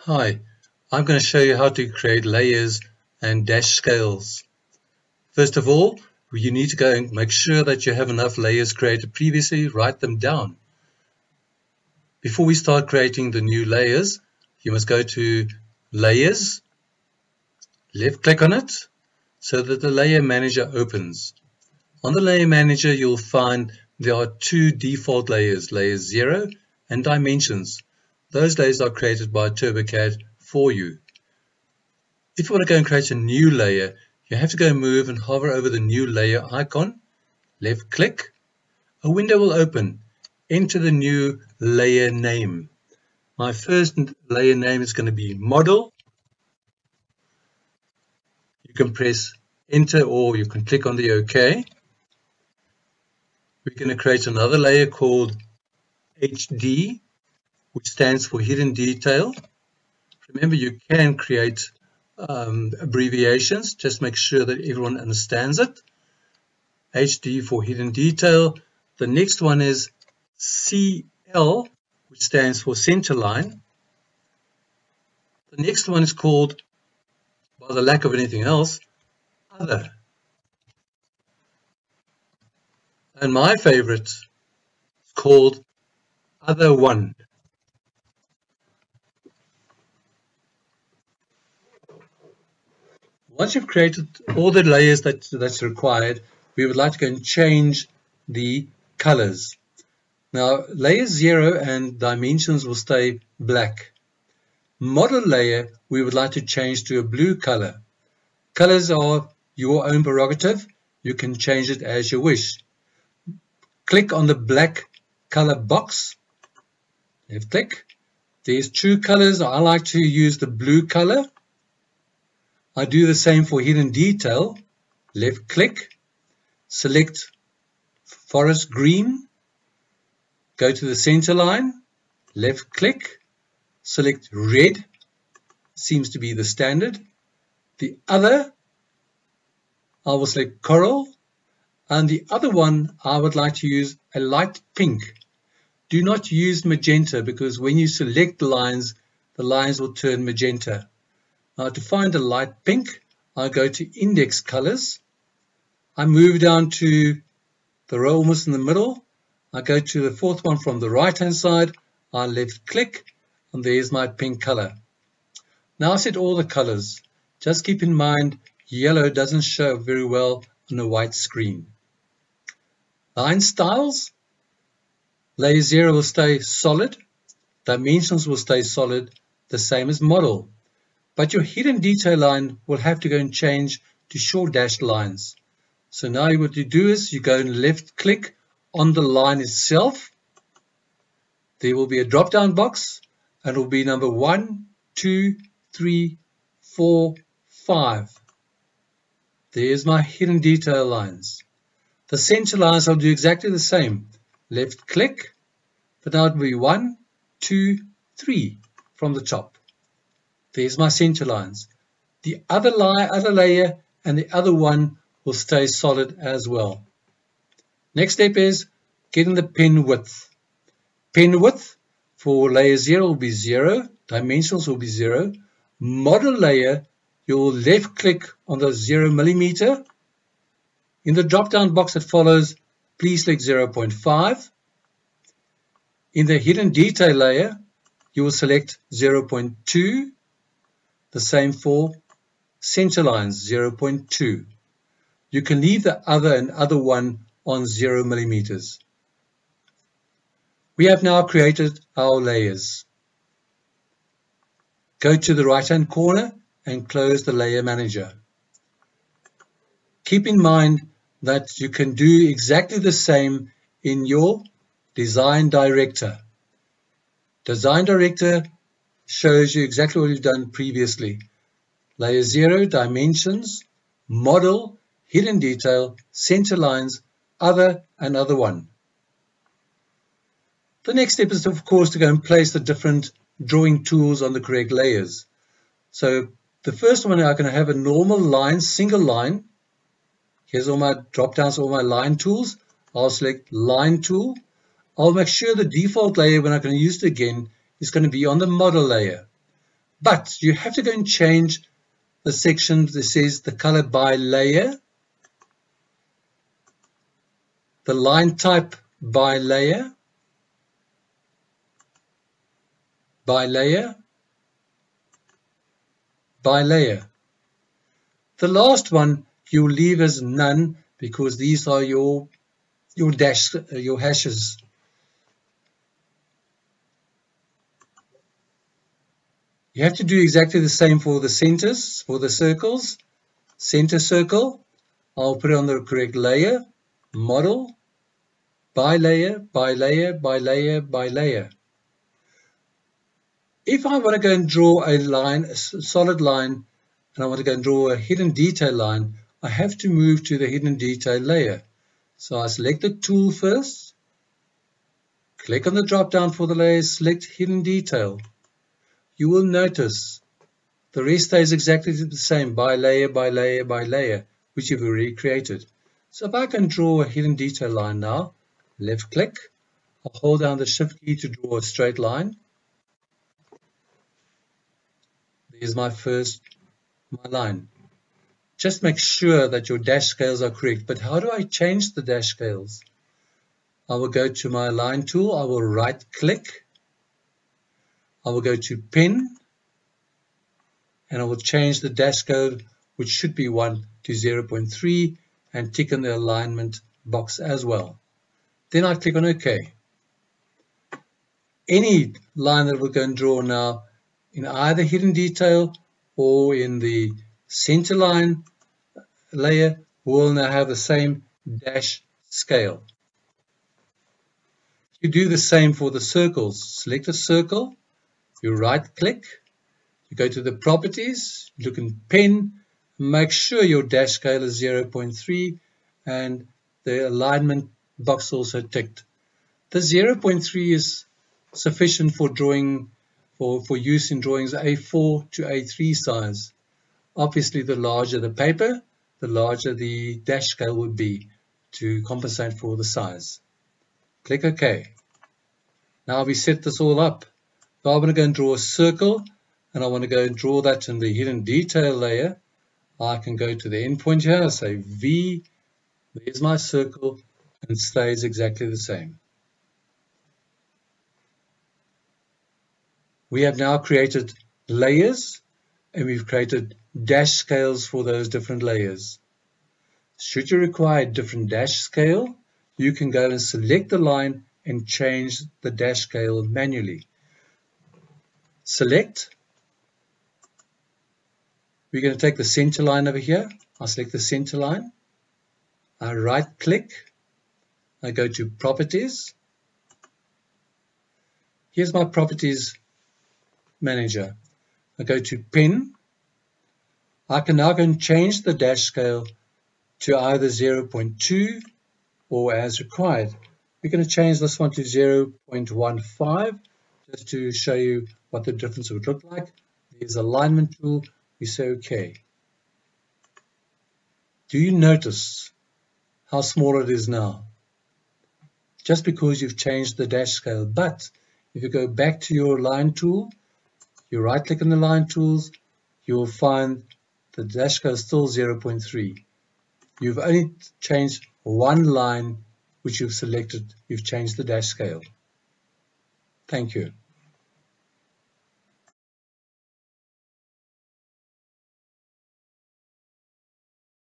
Hi, I'm going to show you how to create layers and dash scales. First of all, you need to go and make sure that you have enough layers created previously, write them down. Before we start creating the new layers, you must go to Layers, left click on it so that the Layer Manager opens. On the Layer Manager you'll find there are two default layers, Layer 0 and Dimensions. Those layers are created by TurboCAD for you. If you want to go and create a new layer, you have to go and move and hover over the new layer icon, left click, a window will open. Enter the new layer name. My first layer name is going to be Model. You can press enter or you can click on the OK. We're going to create another layer called HD, which stands for Hidden Detail. Remember, you can create abbreviations, just make sure that everyone understands it. HD for Hidden Detail. The next one is CL, which stands for Center Line. The next one is called, by the lack of anything else, Other. And my favorite is called Other One. Once you've created all the layers that's required, we would like to go and change the colors. Now, layer 0 and dimensions will stay black. Model layer, we would like to change to a blue color. Colors are your own prerogative. You can change it as you wish. Click on the black color box. Left click. There's two colors. I like to use the blue color. I do the same for Hidden Detail. Left click, select Forest Green, go to the center line, left click, select Red, seems to be the standard. The other, I will select Coral, and the other one I would like to use a light pink. Do not use magenta because when you select the lines will turn magenta. Now to find a light pink, I go to Index Colors. I move down to the row almost in the middle. I go to the fourth one from the right hand side. I left click and there's my pink color. Now I set all the colors. Just keep in mind yellow doesn't show very well on a white screen. Line styles. Layer 0 will stay solid. Dimensions will stay solid, the same as model. But your hidden detail line will have to go and change to short dashed lines. So now what you do is you go and left click on the line itself. There will be a drop down box and it will be number 1, 2, 3, 4, 5. There's my hidden detail lines. The center lines I'll do exactly the same. Left click, but now it will be 1, 2, 3 from the top. There's my center lines. The other layer and the other one will stay solid as well. Next step is getting the pen width. Pen width for layer 0 will be 0. Dimensions will be 0. Model layer, you'll left click on the 0 millimeter. In the drop down box that follows, please select 0.5. In the hidden detail layer, you will select 0.2. The same for center lines, 0.2. You can leave the other and other one on 0 millimeters. We have now created our layers. Go to the right hand corner and close the layer manager. Keep in mind that you can do exactly the same in your Design Director. Design Director shows you exactly what you've done previously. Layer 0, dimensions, model, hidden detail, center lines, other and other one. The next step is of course to go and place the different drawing tools on the correct layers. So the first one I'm going to have a normal line, single line. Here's all my drop downs, all my line tools. I'll select line tool. I'll make sure the default layer when I'm going to use it again is going to be on the model layer. But you have to go and change the section that says the color by layer, the line type by layer, by layer, by layer. The last one you leave as none because these are your hashes. You have to do exactly the same for the centers, for the circles. Center circle, I'll put it on the correct layer, model, by layer, by layer, by layer, by layer. If I want to go and draw a line, a solid line, and I want to go and draw a hidden detail line, I have to move to the hidden detail layer. So I select the tool first, click on the drop down for the layer, select hidden detail. You will notice the rest stays exactly the same by layer, by layer, by layer, which you've already created. So if I can draw a hidden detail line now, left click, I'll hold down the shift key to draw a straight line. There's my line. Just make sure that your dash scales are correct. But how do I change the dash scales? I will go to my line tool, I will right click, I will go to pen, and I will change the dash scale, which should be 1 to 0.3, and tick in the alignment box as well. Then I click on OK. Any line that we're going to draw now in either hidden detail or in the center line layer will now have the same dash scale. You do the same for the circles. Select a circle, you right click, you go to the properties, look in pen, make sure your dash scale is 0.3 and the alignment box also ticked. The 0.3 is sufficient for drawing, for use in drawings A4 to A3 size. Obviously, the larger the paper, the larger the dash scale would be to compensate for the size. Click OK. Now we set this all up. So I want to go and draw a circle, and I want to go and draw that in the hidden detail layer. I can go to the endpoint here, say V, there's my circle, and it stays exactly the same. We have now created layers, and we've created dash scales for those different layers. Should you require a different dash scale, you can go and select the line and change the dash scale manually. Select. We're going to take the center line over here. I'll select the center line. I right click. I go to properties. Here's my properties manager. I go to pen. I can now go and change the dash scale to either 0.2 or as required. We're going to change this one to 0.15 just to show you what the difference would look like. There's alignment tool. We say OK. Do you notice how small it is now? Just because you've changed the dash scale. But if you go back to your line tool, you right click on the line tools, you will find the dash scale is still 0.3. You've only changed one line which you've selected. You've changed the dash scale. Thank you.